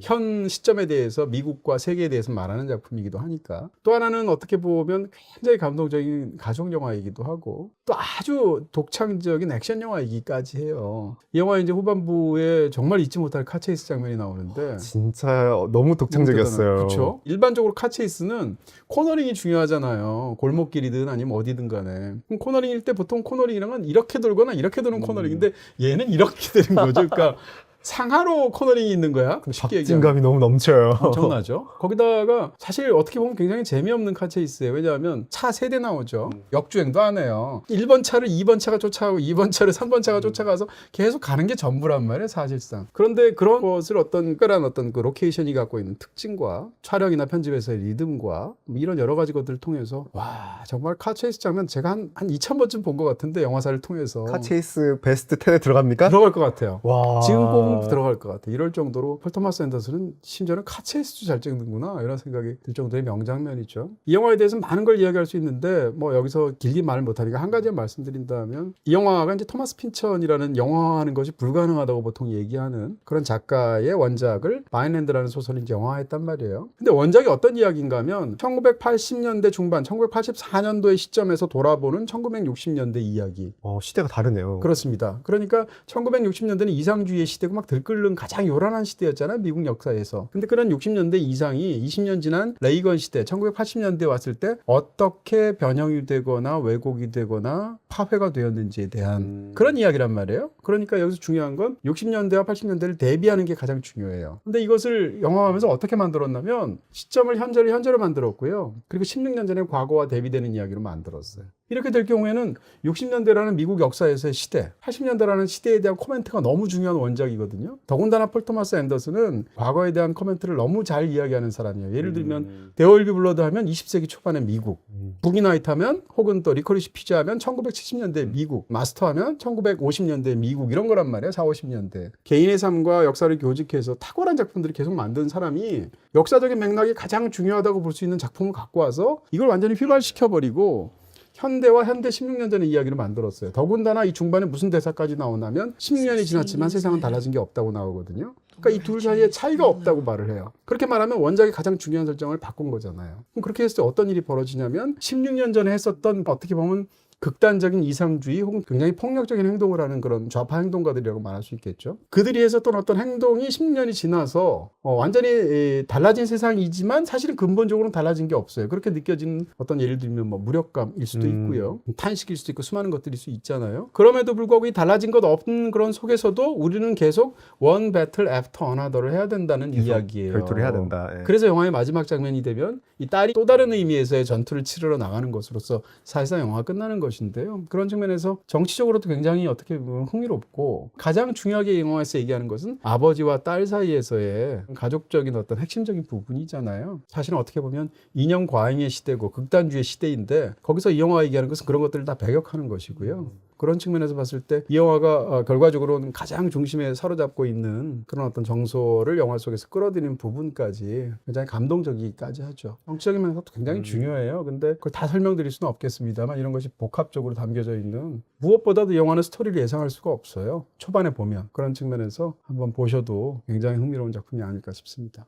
현 시점에 대해서 미국과 세계에 대해서 말하는 작품이기도 하니까. 또 하나는 어떻게 보면 굉장히 감동적인 가족 영화이기도 하고, 또 아주 독창적인 액션 영화이기까지 해요. 이 영화 이제 후반부에 정말 잊지 못할 카체이스 장면이 나오는데 진짜 너무 독창적이었어요. 그렇죠. 일반적으로 카체이스는 코너링이 중요하잖아요. 골목길이든 아니면 어디든 간에. 그럼 코너링일 때 보통 코너링이랑은 이렇게 돌거나 이렇게 도는 코너링인데 얘는 이렇게 되는 거죠. 그러니까 상하로 코너링이 있는 거야. 쉽게 얘기하면. 박진감이 너무 넘쳐요. 엄청나죠. 거기다가 사실 어떻게 보면 굉장히 재미없는 카체이스예요. 왜냐하면 차 3대 나오죠. 역주행도 안 해요. 1번 차를 2번 차가 쫓아가고 2번 차를 3번 차가 쫓아가서 계속 가는 게 전부란 말이에요, 사실상. 그런데 그런 것을 어떤 특별한 어떤 그 로케이션이 갖고 있는 특징과 촬영이나 편집에서의 리듬과 뭐 이런 여러 가지 것들을 통해서 와, 정말 카체이스 장면 제가 한 2,000번쯤 본 것 같은데, 영화사를 통해서. 카체이스 베스트 10에 들어갑니까? 들어갈 것 같아요. 와. 지금 꼭 들어갈 것 같아. 이럴 정도로 폴 토마스 앤더슨은 심지어는 카체이스도 잘 찍는구나, 이런 생각이 들 정도의 명장면이죠. 이 영화에 대해서 많은 걸 이야기할 수 있는데 뭐 여기서 길게 말을 못하니까 한 가지만 말씀드린다면, 이 영화가 이제 토마스 핀천이라는 영화하는 것이 불가능하다고 보통 얘기하는 그런 작가의 원작을 마인랜드라는 소설을 이제 영화했단 말이에요. 근데 원작이 어떤 이야기인가 하면 1980년대 중반, 1984년도의 시점에서 돌아보는 1960년대 이야기. 시대가 다르네요. 그렇습니다. 그러니까 1960년대는 이상주의의 시대고 막 들끓는 가장 요란한 시대였잖아요, 미국 역사에서. 근데 그런 60년대 이상이 20년 지난 레이건 시대, 1980년대에 왔을 때 어떻게 변형이 되거나 왜곡이 되거나 파회가 되었는지에 대한 그런 이야기란 말이에요. 그러니까 여기서 중요한 건 60년대와 80년대를 대비하는 게 가장 중요해요. 근데 이것을 영화하면서 어떻게 만들었냐면, 시점을 현재로 만들었고요. 그리고 16년 전에 과거와 대비되는 이야기로 만들었어요. 이렇게 될 경우에는 60년대라는 미국 역사에서의 시대, 80년대라는 시대에 대한 코멘트가 너무 중요한 원작이거든요. 더군다나 폴 토마스 앤더슨은 과거에 대한 코멘트를 너무 잘 이야기하는 사람이에요. 예를 들면 데어윌비 블러드 하면 20세기 초반의 미국, 북이나이트 하면, 혹은 또 리커리시 피자 하면 1970년대 미국, 마스터 하면 1950년대 미국, 이런 거란 말이에요. 40, 50년대. 개인의 삶과 역사를 교직해서 탁월한 작품들을 계속 만든 사람이 역사적인 맥락이 가장 중요하다고 볼 수 있는 작품을 갖고 와서 이걸 완전히 휘발시켜버리고 현대와 현대 16년 전의 이야기를 만들었어요. 더군다나 이 중반에 무슨 대사까지 나오냐면 16년이 지났지만 세상은 달라진 게 없다고 나오거든요. 그러니까 이 둘 사이에 차이가 없다고 말을 해요. 그렇게 말하면 원작의 가장 중요한 설정을 바꾼 거잖아요. 그럼 그렇게 했을 때 어떤 일이 벌어지냐면 16년 전에 했었던 어떻게 보면 극단적인 이상주의 혹은 굉장히 폭력적인 행동을 하는 그런 좌파 행동가들이라고 말할 수 있겠죠. 그들이 했었던 어떤 행동이 10년이 지나서 완전히 달라진 세상이지만 사실은 근본적으로는 달라진 게 없어요. 그렇게 느껴지는 어떤 예를 들면 뭐 무력감일 수도 있고요. 탄식일 수도 있고 수많은 것들일 수 있잖아요. 그럼에도 불구하고 이 달라진 것 없는 그런 속에서도 우리는 계속 one battle after another를 해야 된다는 이야기예요. 결투를 해야 된다. 예. 그래서 영화의 마지막 장면이 되면 이 딸이 또 다른 의미에서의 전투를 치르러 나가는 것으로서 사실상 영화가 끝나는 것인데요. 그런 측면에서 정치적으로도 굉장히 어떻게 보면 흥미롭고 가장 중요하게 영화에서 얘기하는 것은 아버지와 딸 사이에서의 가족적인 어떤 핵심적인 부분이잖아요. 사실은 어떻게 보면 이념 과잉의 시대고 극단주의 시대인데 거기서 이 영화가 얘기하는 것은 그런 것들을 다 배격하는 것이고요. 그런 측면에서 봤을 때 이 영화가 결과적으로는 가장 중심에 사로잡고 있는 그런 어떤 정서를 영화 속에서 끌어들이는 부분까지 굉장히 감동적이기까지 하죠. 정치적인 면에서도 굉장히 중요해요. 근데 그걸 다 설명드릴 수는 없겠습니다만 이런 것이 복합적으로 담겨져 있는 무엇보다도 영화는 스토리를 예상할 수가 없어요. 초반에 보면 그런 측면에서 한번 보셔도 굉장히 흥미로운 작품이 아닐까 싶습니다.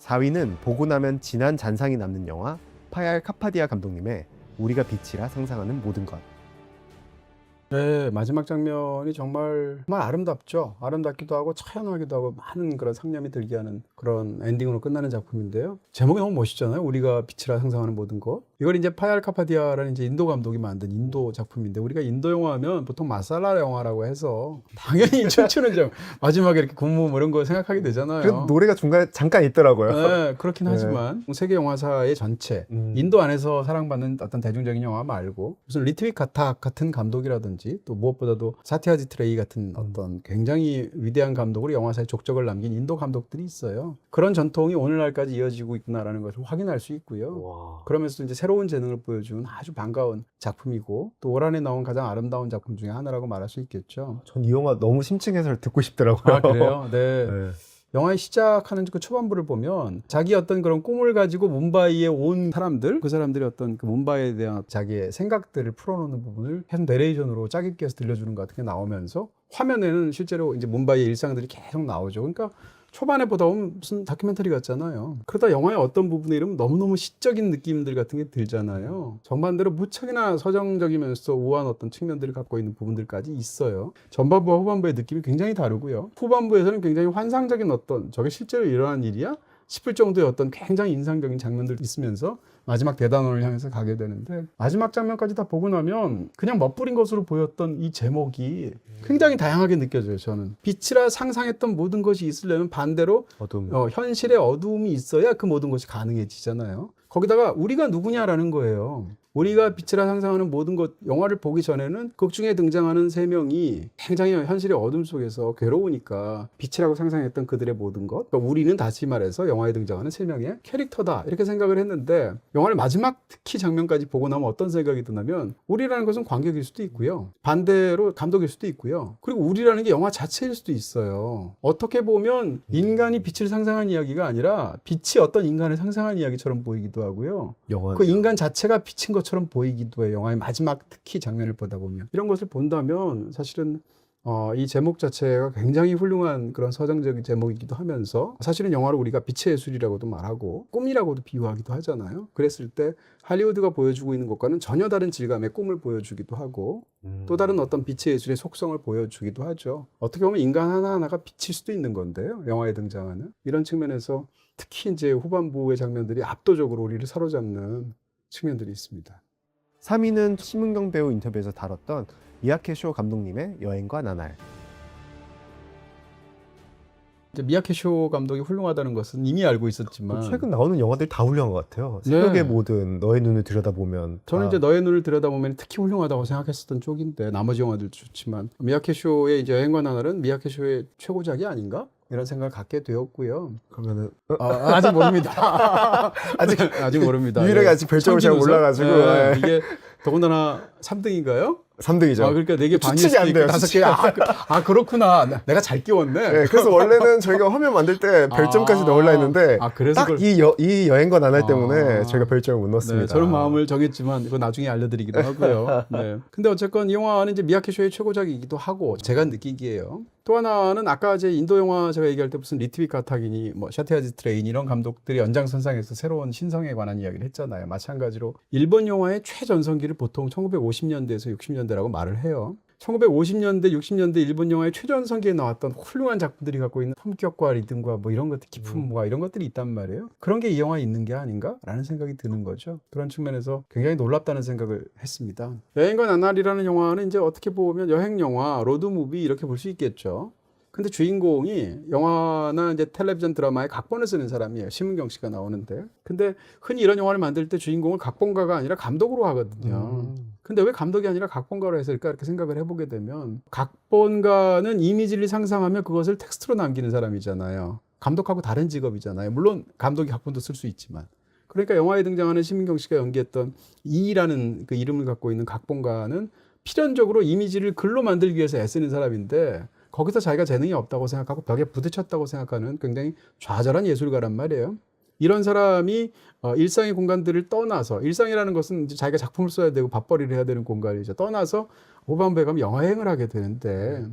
4위는 보고 나면 진한 잔상이 남는 영화 파얄 카파디아 감독님의 우리가 빛이라 상상하는 모든 것. 네, 마지막 장면이 정말 아름답죠. 아름답기도 하고 처연하기도 하고 많은 그런 상념이 들게 하는 그런 엔딩으로 끝나는 작품인데요. 제목이 너무 멋있잖아요. 우리가 빛이라 상상하는 모든 것. 이걸 이제 파얄 카파디아라는 이제 인도 감독이 만든 인도 작품인데 우리가 인도 영화 하면 보통 마살라 영화라고 해서 당연히 춤추는 장 마지막에 이렇게 군무 뭐 이런 거 생각하게 되잖아요. 그래도 노래가 중간에 잠깐 있더라고요. 네, 그렇긴 하지만 세계 영화사의 전체 인도 안에서 사랑받는 어떤 대중적인 영화 말고 무슨 리트윅 가탁 같은 감독이라든지 또 무엇보다도 사티아지트 레이 같은 어떤 굉장히 위대한 감독으로 영화사에 족적을 남긴 인도 감독들이 있어요. 그런 전통이 오늘날까지 이어지고 있구나라는 것을 확인할 수 있고요. 와. 그러면서 이제 새로운 재능을 보여준 아주 반가운 작품이고 또 올 한해 나온 가장 아름다운 작품 중에 하나라고 말할 수 있겠죠. 전 이 영화 너무 심층 해설 듣고 싶더라고요. 아, 그래요? 네. 네. 영화의 시작하는 그 초반부를 보면 자기 어떤 그런 꿈을 가지고 뭄바이에 온 사람들, 그 사람들이 어떤 그 뭄바이에 대한 자기의 생각들을 풀어놓는 부분을 계속 내레이션으로 짜깁기 해서 들려주는 것 같은 게 나오면서 화면에는 실제로 이제 뭄바이의 일상들이 계속 나오죠. 그러니까 초반에 보다 보면 무슨 다큐멘터리 같잖아요. 그러다 영화의 어떤 부분에 이르면 너무너무 시적인 느낌들 같은 게 들잖아요. 정반대로 무척이나 서정적이면서 우아한 어떤 측면들을 갖고 있는 부분들까지 있어요. 전반부와 후반부의 느낌이 굉장히 다르고요. 후반부에서는 굉장히 환상적인 어떤 저게 실제로 일어난 일이야? 싶을 정도의 어떤 굉장히 인상적인 장면들이 있으면서 마지막 대단원을 향해서 가게 되는데 마지막 장면까지 다 보고 나면 그냥 멋부린 것으로 보였던 이 제목이 굉장히 다양하게 느껴져요. 저는 빛이라 상상했던 모든 것이 있으려면 반대로 어둠. 현실의 어두움이 있어야 그 모든 것이 가능해지잖아요. 거기다가 우리가 누구냐라는 거예요. 우리가 빛이라 상상하는 모든 것, 영화를 보기 전에는 극 중에 등장하는 세 명이 굉장히 현실의 어둠 속에서 괴로우니까 빛이라고 상상했던 그들의 모든 것, 그러니까 우리는 다시 말해서 영화에 등장하는 세 명의 캐릭터다 이렇게 생각을 했는데 영화를 마지막 특히 장면까지 보고 나면 어떤 생각이 드냐면 우리라는 것은 관객일 수도 있고요. 반대로 감독일 수도 있고요. 그리고 우리라는 게 영화 자체일 수도 있어요. 어떻게 보면 인간이 빛을 상상한 이야기가 아니라 빛이 어떤 인간을 상상한 이야기처럼 보이기도 하고요. 영화. 그 인간 자체가 빛인 것처럼 보이기도 해요. 영화의 마지막 특히 장면을 보다 보면. 이런 것을 본다면 사실은 이 제목 자체가 굉장히 훌륭한 그런 서정적인 제목이기도 하면서 사실은 영화를 우리가 빛의 예술이라고도 말하고 꿈이라고도 비유하기도 하잖아요. 그랬을 때 할리우드가 보여주고 있는 것과는 전혀 다른 질감의 꿈을 보여주기도 하고 또 다른 어떤 빛의 예술의 속성을 보여주기도 하죠. 어떻게 보면 인간 하나하나가 빛일 수도 있는 건데요. 영화에 등장하는. 이런 측면에서 특히 이제 후반부의 장면들이 압도적으로 우리를 사로잡는 측면들이 있습니다. 3위는 심은경 배우 인터뷰에서 다뤘던 미야케 쇼 감독님의 여행과 나날. 이제 미야케 쇼 감독이 훌륭하다는 것은 이미 알고 있었지만 최근 나오는 영화들 다 훌륭한 것 같아요. 네. 새벽의 모든 너의 눈을 들여다보면 저는 이제 너의 눈을 들여다보면 특히 훌륭하다고 생각했었던 쪽인데 나머지 영화들도 좋지만 미야케 쇼의 이제 여행과 나날은 미야케 쇼의 최고작이 아닌가? 이런 생각을 갖게 되었고요. 그러면은 아직 모릅니다. 아직 모릅니다. 유일하게 예. 아직 별점을 잘 청진우선? 몰라가지고 예. 이게 더군다나 3등인가요? 3등이죠. 아, 그러니까 4개 반일 추측이 수도 안 있고 돼요, 5개. 그렇구나. 내가 잘 끼웠네. 네, 그래서 원래는 저희가 화면 만들 때 별점까지 넣으려 했는데 그래서 딱 이 여행과 나날 때문에 저희가 별점을 못 넣었습니다. 네, 저는 마음을 정했지만 이거 나중에 알려드리기도 하고요. 네. 근데 어쨌건 이 영화는 이제 미야케쇼의 최고작이기도 하고 제가 느끼기에요. 또 하나는 아까 이제 인도 영화 제가 얘기할 때 무슨 리트빅 가타기니 뭐 샤티아지 트레인 이런 감독들이 연장선상에서 새로운 신성에 관한 이야기를 했잖아요. 마찬가지로 일본 영화의 최전성기를 보통 1950년대에서 60년대라고 말을 해요. 1950년대, 60년대 일본 영화의 최전성기에 나왔던 훌륭한 작품들이 갖고 있는 품격과 리듬과 뭐 이런 것들, 기품과 이런 것들이 있단 말이에요. 그런 게 이 영화에 있는 게 아닌가라는 생각이 드는 거죠. 그런 측면에서 굉장히 놀랍다는 생각을 했습니다. 여행과 나날이라는 영화는 이제 어떻게 보면 여행 영화, 로드무비 이렇게 볼 수 있겠죠. 근데 주인공이 영화나 이제 텔레비전 드라마에 각본을 쓰는 사람이에요. 심은경 씨가 나오는데. 근데 흔히 이런 영화를 만들 때 주인공을 각본가가 아니라 감독으로 하거든요. 근데 왜 감독이 아니라 각본가로 했을까 이렇게 생각을 해보게 되면 각본가는 이미지를 상상하며 그것을 텍스트로 남기는 사람이잖아요. 감독하고 다른 직업이잖아요. 물론 감독이 각본도 쓸 수 있지만. 그러니까 영화에 등장하는 심은경 씨가 연기했던 이라는 그 이름을 갖고 있는 각본가는 필연적으로 이미지를 글로 만들기 위해서 애쓰는 사람인데 거기서 자기가 재능이 없다고 생각하고 벽에 부딪혔다고 생각하는 굉장히 좌절한 예술가란 말이에요. 이런 사람이 일상의 공간들을 떠나서 일상이라는 것은 이제 자기가 작품을 써야 되고 밥벌이를 해야 되는 공간이죠. 떠나서 후반부에 가면 영화여행을 하게 되는데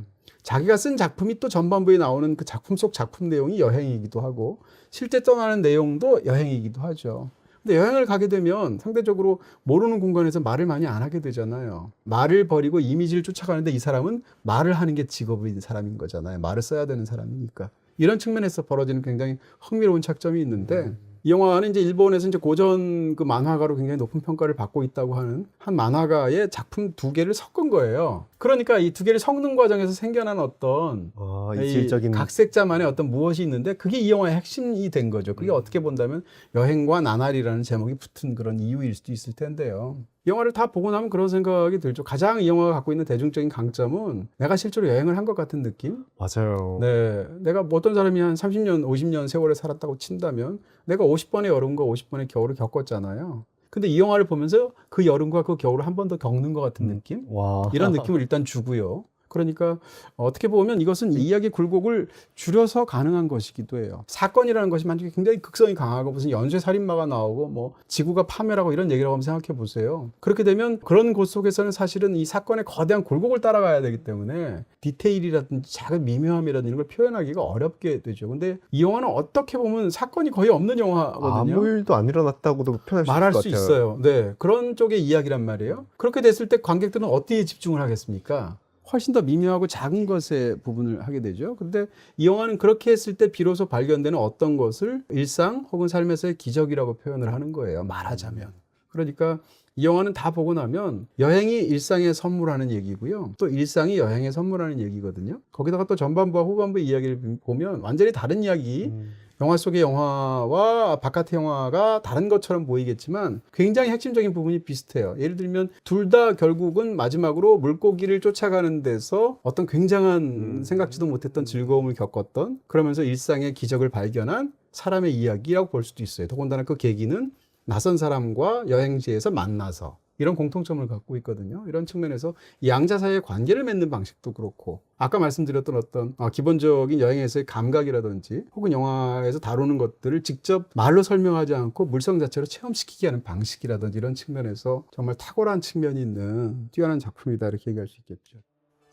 자기가 쓴 작품이 또 전반부에 나오는 그 작품 속 작품 내용이 여행이기도 하고 실제 떠나는 내용도 여행이기도 하죠. 근데 여행을 가게 되면 상대적으로 모르는 공간에서 말을 많이 안 하게 되잖아요. 말을 버리고 이미지를 쫓아가는데 이 사람은 말을 하는 게 직업인 사람인 거잖아요. 말을 써야 되는 사람이니까. 이런 측면에서 벌어지는 굉장히 흥미로운 착점이 있는데 이 영화는 이제 일본에서 이제 고전 그 만화가로 굉장히 높은 평가를 받고 있다고 하는 한 만화가의 작품 2개를 섞은 거예요. 그러니까 이 2개를 섞는 과정에서 생겨난 어떤 이질적인 각색자만의 어떤 무엇이 있는데 그게 이 영화의 핵심이 된 거죠. 그게 어떻게 본다면 여행과 나날이라는 제목이 붙은 그런 이유일 수도 있을 텐데요. 이 영화를 다 보고 나면 그런 생각이 들죠. 가장 이 영화가 갖고 있는 대중적인 강점은 내가 실제로 여행을 한 것 같은 느낌? 맞아요. 네, 내가 뭐 어떤 사람이 한 30년, 50년 세월을 살았다고 친다면 내가 50번의 여름과 50번의 겨울을 겪었잖아요. 근데 이 영화를 보면서 그 여름과 그 겨울을 한 번 더 겪는 것 같은 느낌? 와. 이런 느낌을 일단 주고요. 그러니까 어떻게 보면 이것은 이야기 굴곡을 줄여서 가능한 것이기도 해요. 사건이라는 것이 만약에 굉장히 극성이 강하고 무슨 연쇄 살인마가 나오고 뭐 지구가 파멸하고 이런 얘기라고 한번 생각해 보세요. 그렇게 되면 그런 곳 속에서는 사실은 이 사건의 거대한 굴곡을 따라가야 되기 때문에 디테일이라든지 작은 미묘함이라든지 이런 걸 표현하기가 어렵게 되죠. 근데 이 영화는 어떻게 보면 사건이 거의 없는 영화거든요. 아무 일도 안 일어났다고도 표현할 말할 수 수 있을 것 같아요. 있어요. 네, 그런 쪽의 이야기란 말이에요. 그렇게 됐을 때 관객들은 어디에 집중을 하겠습니까? 훨씬 더 미묘하고 작은 것의 부분을 하게 되죠. 근데 이 영화는 그렇게 했을 때 비로소 발견되는 어떤 것을 일상 혹은 삶에서의 기적이라고 표현을 하는 거예요. 말하자면. 그러니까 이 영화는 다 보고 나면 여행이 일상에 선물하는 얘기고요. 또 일상이 여행에 선물하는 얘기거든요. 거기다가 또 전반부와 후반부 이야기를 보면 완전히 다른 이야기. 영화 속의 영화와 바깥의 영화가 다른 것처럼 보이겠지만 굉장히 핵심적인 부분이 비슷해요. 예를 들면 둘 다 결국은 마지막으로 물고기를 쫓아가는 데서 어떤 굉장한 생각지도 못했던 즐거움을 겪었던 그러면서 일상의 기적을 발견한 사람의 이야기라고 볼 수도 있어요. 더군다나 그 계기는 낯선 사람과 여행지에서 만나서 이런 공통점을 갖고 있거든요. 이런 측면에서 양자 사이의 관계를 맺는 방식도 그렇고 아까 말씀드렸던 어떤 기본적인 여행에서의 감각이라든지 혹은 영화에서 다루는 것들을 직접 말로 설명하지 않고 물성 자체로 체험시키게 하는 방식이라든지 이런 측면에서 정말 탁월한 측면이 있는 뛰어난 작품이다 이렇게 얘기할 수 있겠죠.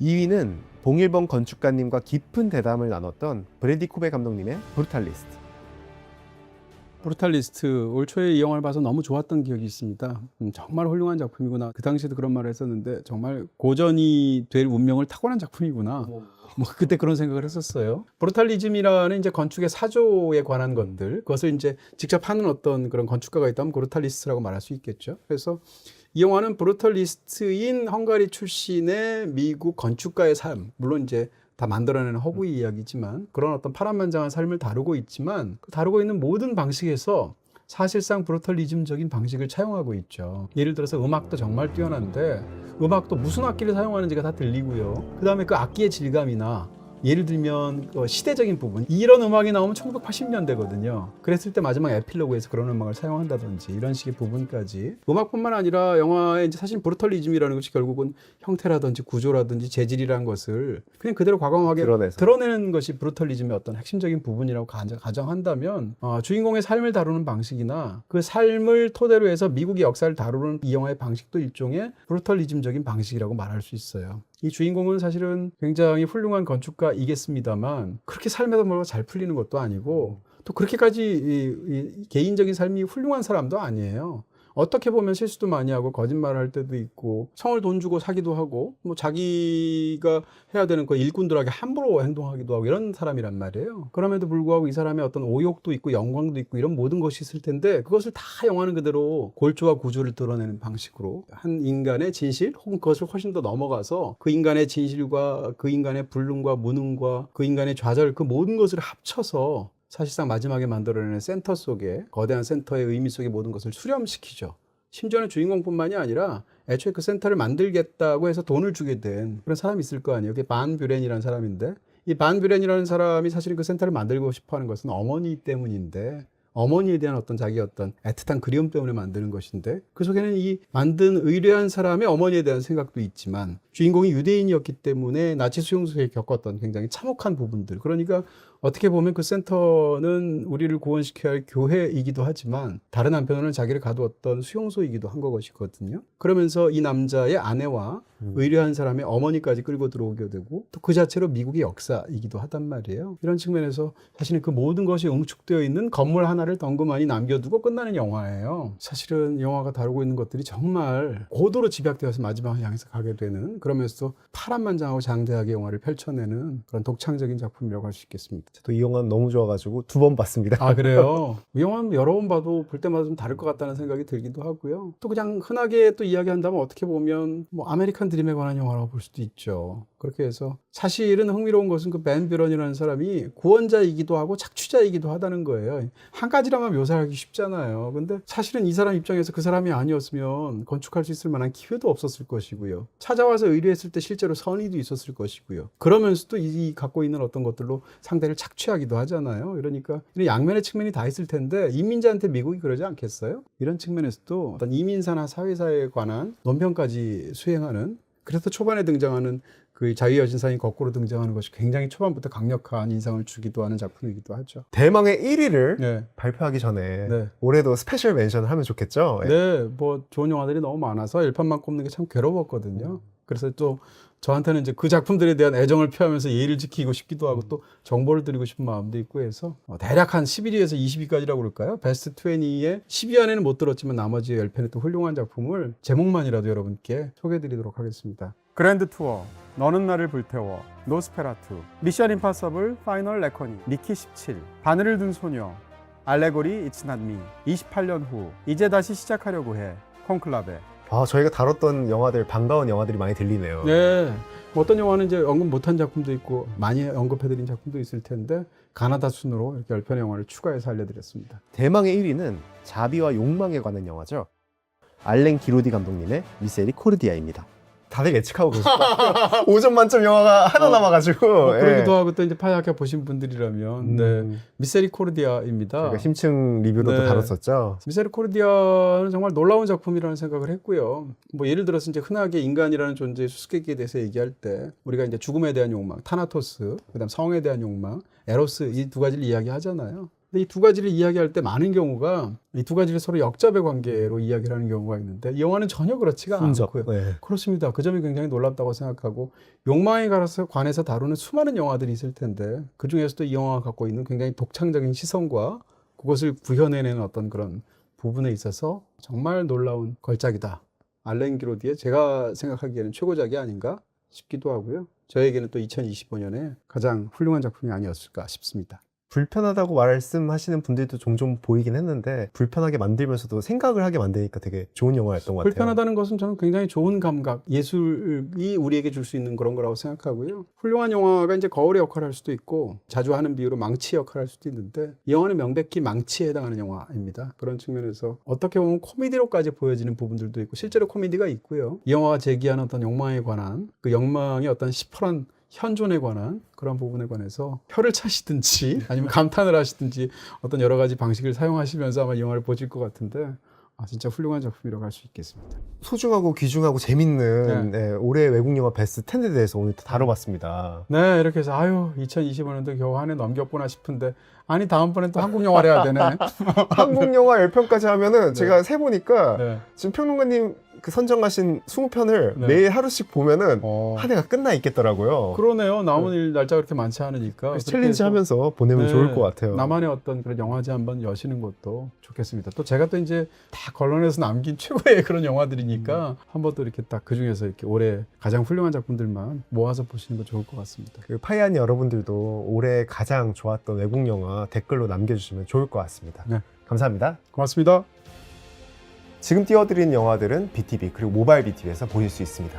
2위는 봉일번 건축가님과 깊은 대담을 나눴던 브래디 쿠베 감독님의 브루탈리스트. 브루탈리스트 올 초에 이 영화를 봐서 너무 좋았던 기억이 있습니다. 정말 훌륭한 작품이구나. 그 당시에도 그런 말을 했었는데 정말 고전이 될 운명을 타고난 작품이구나. 뭐 그때 그런 생각을 했었어요. 브루탈리즘이라는 이제 건축의 사조에 관한 것들, 그것을 이제 직접 하는 어떤 그런 건축가가 있다면 브루탈리스트라고 말할 수 있겠죠. 그래서 이 영화는 브루탈리스트인 헝가리 출신의 미국 건축가의 삶, 물론 이제 다 만들어내는 허구의 이야기지만 그런 어떤 파란만장한 삶을 다루고 있지만 그 다루고 있는 모든 방식에서 사실상 브루탈리즘적인 방식을 차용하고 있죠. 예를 들어서 음악도 정말 뛰어난데 음악도 무슨 악기를 사용하는지가 다 들리고요. 그 다음에 그 악기의 질감이나 예를 들면 시대적인 부분, 이런 음악이 나오면 1980년대거든요. 그랬을 때 마지막 에필로그에서 그런 음악을 사용한다든지 이런 식의 부분까지 음악뿐만 아니라 영화의 이제 사실 브루털리즘이라는 것이 결국은 형태라든지 구조라든지 재질이라는 것을 그냥 그대로 과감하게 드러내는 것이 브루털리즘의 어떤 핵심적인 부분이라고 가정한다면 주인공의 삶을 다루는 방식이나 그 삶을 토대로 해서 미국의 역사를 다루는 이 영화의 방식도 일종의 브루털리즘적인 방식이라고 말할 수 있어요. 이 주인공은 사실은 굉장히 훌륭한 건축가이겠습니다만 그렇게 삶에서 뭐가 잘 풀리는 것도 아니고 또 그렇게까지 이 개인적인 삶이 훌륭한 사람도 아니에요. 어떻게 보면 실수도 많이 하고 거짓말을 할 때도 있고 성을 돈 주고 사기도 하고 뭐 자기가 해야 되는 거 일꾼들에게 함부로 행동하기도 하고 이런 사람이란 말이에요. 그럼에도 불구하고 이 사람의 어떤 오욕도 있고 영광도 있고 이런 모든 것이 있을 텐데 그것을 다 영화는 그대로 골조와 구조를 드러내는 방식으로 한 인간의 진실 혹은 그것을 훨씬 더 넘어가서 그 인간의 진실과 그 인간의 불능과 무능과 그 인간의 좌절 그 모든 것을 합쳐서 사실상 마지막에 만들어내는 센터 속에 거대한 센터의 의미 속에 모든 것을 수렴시키죠. 심지어는 주인공뿐만이 아니라 애초에 그 센터를 만들겠다고 해서 돈을 주게 된 그런 사람이 있을 거 아니에요. 그게 반 뷰렌이라는 사람인데 이 반 뷰렌이라는 사람이 사실은 그 센터를 만들고 싶어 하는 것은 어머니 때문인데 어머니에 대한 어떤 자기 어떤 애틋한 그리움 때문에 만드는 것인데 그 속에는 이 만든 의뢰한 사람의 어머니에 대한 생각도 있지만 주인공이 유대인이었기 때문에 나치 수용소에 겪었던 굉장히 참혹한 부분들 그러니까 어떻게 보면 그 센터는 우리를 구원시켜야 할 교회이기도 하지만 다른 한편으로는 자기를 가두었던 수용소이기도 한 것이거든요. 그러면서 이 남자의 아내와 의뢰한 사람의 어머니까지 끌고 들어오게 되고 또 그 자체로 미국의 역사이기도 하단 말이에요. 이런 측면에서 사실은 그 모든 것이 응축되어 있는 건물 하나를 덩그마니 남겨두고 끝나는 영화예요. 사실은 영화가 다루고 있는 것들이 정말 고도로 집약되어서 마지막을 향해서 가게 되는 그러면서 파란만장하고 장대하게 영화를 펼쳐내는 그런 독창적인 작품이라고 할 수 있겠습니다. 저도 이 영화는 너무 좋아가지고 2번 봤습니다. 아 그래요? 이 영화는 여러 번 봐도 볼 때마다 좀 다를 것 같다는 생각이 들기도 하고요. 또 그냥 흔하게 또 이야기한다면 어떻게 보면 뭐 아메리칸 드림에 관한 영화라고 볼 수도 있죠. 그렇게 해서 사실은 흥미로운 것은 그 벤 뷰런이라는 사람이 구원자이기도 하고 착취자이기도 하다는 거예요. 한 가지라만 묘사하기 쉽잖아요. 근데 사실은 이 사람 입장에서 그 사람이 아니었으면 건축할 수 있을 만한 기회도 없었을 것이고요. 찾아와서 의뢰했을 때 실제로 선의도 있었을 것이고요. 그러면서도 이 갖고 있는 어떤 것들로 상대를 착취하기도 하잖아요. 그러니까 이런 양면의 측면이 다 있을 텐데 이민자한테 미국이 그러지 않겠어요? 이런 측면에서도 어떤 이민사나 사회사에 관한 논평까지 수행하는 그래서 초반에 등장하는 그 자유의 여신상이 거꾸로 등장하는 것이 굉장히 초반부터 강력한 인상을 주기도 하는 작품이기도 하죠. 대망의 1위를 네. 발표하기 전에 네. 올해도 스페셜 멘션을 하면 좋겠죠? 네, 뭐 좋은 영화들이 너무 많아서 1편만 꼽는 게 참 괴로웠거든요. 그래서 또 저한테는 이제 그 작품들에 대한 애정을 표하면서 예의를 지키고 싶기도 하고 또 정보를 드리고 싶은 마음도 있고 해서 대략 한 11위에서 20위까지라고 그럴까요? 베스트 20에 10위 안에는 못 들었지만 나머지 10편의 또 훌륭한 작품을 제목만이라도 여러분께 소개해드리도록 하겠습니다. 그랜드 투어, 너는 나를 불태워, 노스페라투, 미션 임파서블, 파이널 레코니, 미키 17, 바늘을 든 소녀, 알레고리 It's Not Me, 28년 후, 이제 다시 시작하려고 해, 콘클라베. 저희가 다뤘던 영화들, 반가운 영화들이 많이 들리네요. 네. 뭐 어떤 영화는 이제 언급 못한 작품도 있고 많이 언급해드린 작품도 있을 텐데 가나다 순으로 이렇게 10편의 영화를 추가해서 알려드렸습니다. 대망의 1위는 자비와 욕망에 관한 영화죠. 알렌 기로디 감독님의 미세리코르디아입니다. 다들 예측하고 계실 것 같아요. 5점 만점 영화가 하나 남아가지고. 그러기도 하고 또 이제 파야케 보신 분들이라면 네. 미세리코르디아입니다. 저희가 심층 리뷰로 또 다뤘었죠. 미세리코르디아는 정말 놀라운 작품이라는 생각을 했고요. 뭐 예를 들어서 이제 흔하게 인간이라는 존재의 수수께끼에 대해서 얘기할 때 우리가 이제 죽음에 대한 욕망, 타나토스, 그다음 성에 대한 욕망, 에로스 이 두 가지를 이야기하잖아요. 근데 이 두 가지를 이야기할 때 많은 경우가 이 두 가지를 서로 역잡의 관계로 이야기를 하는 경우가 있는데 이 영화는 전혀 그렇지가 않고요. 네. 그렇습니다. 그 점이 굉장히 놀랍다고 생각하고 욕망에 관해서 다루는 수많은 영화들이 있을 텐데 그중에서도 이 영화가 갖고 있는 굉장히 독창적인 시선과 그것을 구현해내는 어떤 그런 부분에 있어서 정말 놀라운 걸작이다. 알렌 기로디의 제가 생각하기에는 최고작이 아닌가 싶기도 하고요. 저에게는 또 2025년에 가장 훌륭한 작품이 아니었을까 싶습니다. 불편하다고 말씀하시는 분들도 종종 보이긴 했는데 불편하게 만들면서도 생각을 하게 만드니까 되게 좋은 영화였던 것 같아요. 불편하다는 것은 저는 굉장히 좋은 감각, 예술이 우리에게 줄 수 있는 그런 거라고 생각하고요. 훌륭한 영화가 이제 거울의 역할을 할 수도 있고 자주 하는 비유로 망치 역할을 할 수도 있는데 이 영화는 명백히 망치에 해당하는 영화입니다. 그런 측면에서 어떻게 보면 코미디로까지 보여지는 부분들도 있고 실제로 코미디가 있고요. 이 영화가 제기하는 어떤 욕망에 관한 그 욕망의 어떤 시퍼런 현존에 관한 그런 부분에 관해서 혀를 차시든지 아니면 감탄을 하시든지 어떤 여러 가지 방식을 사용하시면서 아마 이 영화를 보실 것 같은데 진짜 훌륭한 작품이라고 할 수 있겠습니다. 소중하고 귀중하고 재밌는 네. 네, 올해 외국 영화 베스트 10에 대해서 오늘 다뤄봤습니다. 네, 이렇게 해서 2025년도 겨우 한 해 넘겼구나 싶은데 아니 다음번엔 또 한국 영화를 해야 되네. 한국 영화 10편까지 하면은 제가 세보니까 네. 지금 평론가님 그 선정하신 20편을 네. 매일 하루씩 보면은 어, 한 해가 끝나 있겠더라고요. 그러네요. 남은 일 날짜가 그렇게 많지 않으니까 그래서 그렇게 챌린지 해서 하면서 보내면 네, 좋을 것 같아요. 나만의 어떤 그런 영화제 한번 여시는 것도 좋겠습니다. 또 제가 또 이제 다 걸러내서 남긴 최고의 그런 영화들이니까 한번 또 이렇게 딱 그 중에서 이렇게 올해 가장 훌륭한 작품들만 모아서 보시는 거 좋을 것 같습니다. 그 파이안 여러분들도 올해 가장 좋았던 외국 영화 댓글로 남겨주시면 좋을 것 같습니다. 네. 감사합니다. 고맙습니다. 지금 띄워드린 영화들은 BTV 그리고 모바일 BTV에서 보실 수 있습니다.